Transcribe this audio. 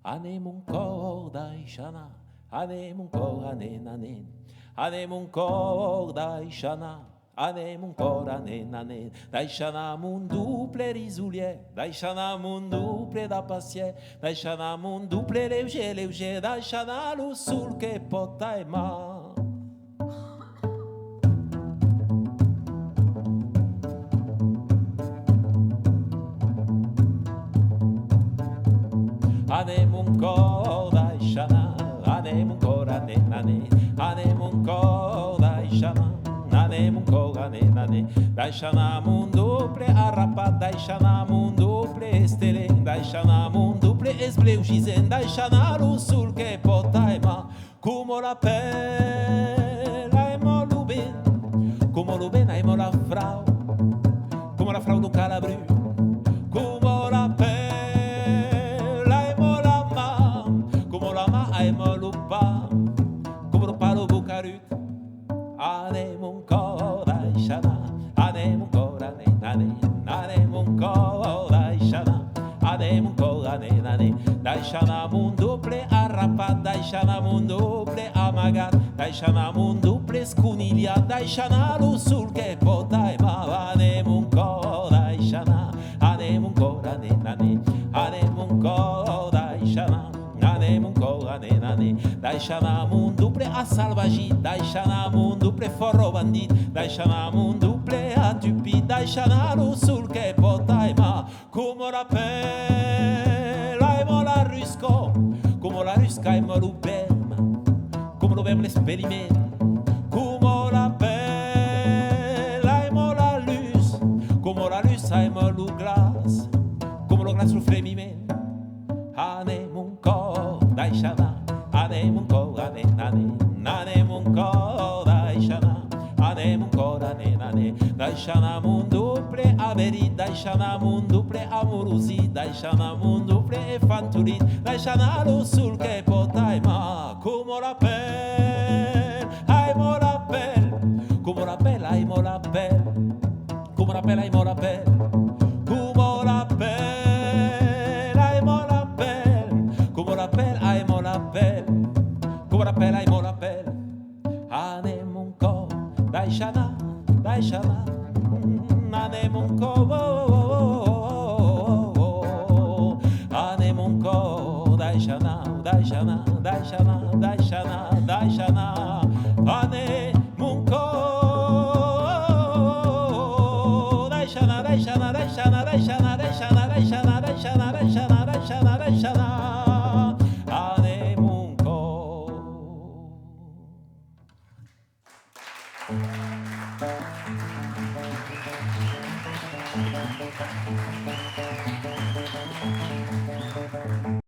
Ane mon cor d'Aishana, ane mon cor, ane nanen, ane mon cor d'Aishana, ane mon cor, ane nanen, d'Aishana mon double risoulier, d'Aishana mon double da passier, d'Aishana mon double léger, d'Aishana lo sul che potaima. Ane mon cor d'Aishana, ane mon cor, ane nane, ane mon cor d'Aishana, ane mon cor, ane nane, d'Aishana mon double arrapat, d'Aishana mon double estele, d'Aishana mon double esbleu gizen, d'Aishana lo sul che potaima, come la pelle, aimo luben, come luben aimo la frau do Calabru, come la pelle. Aimo lupa, como lo palo bucarut. Ane mon cor d'Aishana, ane mon cor, ane mon cor d'Aishana, ane mon cor, ane d'Aishana mon double arrapat, d'Aishana mon double amagat, d'Aishana mon double scunilia, d'Aishana lo sul che potaima. Ane mon cor d'Aishana, ane mon cor, ane mon cor d'Aishana. Ane mon cor, ane, d'Aishana mon double a salvagi, d'Aishana mon double forro bandit, d'Aishana mon double a tupi, d'Aishana lo sul che potaima, come la pelle, aimo la rusco, come la rusca aimo l'ubem, come l'ubem l'esperiment, come la pelle, aimo la luz, come la luz aimo lo glas, come lo glas lo fremiment. Ane mon cor d'Aishana, ane mon cor, ane mon cor d'Aishana, ane mon cor, ane d'Aishana mon double averi, d'Aishana mon double amorosi, d'Aishana mon double efantulit, d'Aishana lo sul che potaima, come la pelle, aimo la pelle, come la pelle, aimo la pelle, come la pelle, aimo la pelle, come la pelle. Como la pelle, aimo la pelle, como la pelle, aimo la pelle. Ane mon cor d'Aishana, d'Aishana, ane mon cor, ane mon cor d'Aishana, d'Aishana, d'Aishana, d'Aishana, d'Aishana, ane mon cor d'Aishana, d'Aishana, d'Aishana, d'Aishana, d'Aishana, d'Aishana, d'Aishana, d'Aishana, d'Aishana, d'Aishana. Thank you.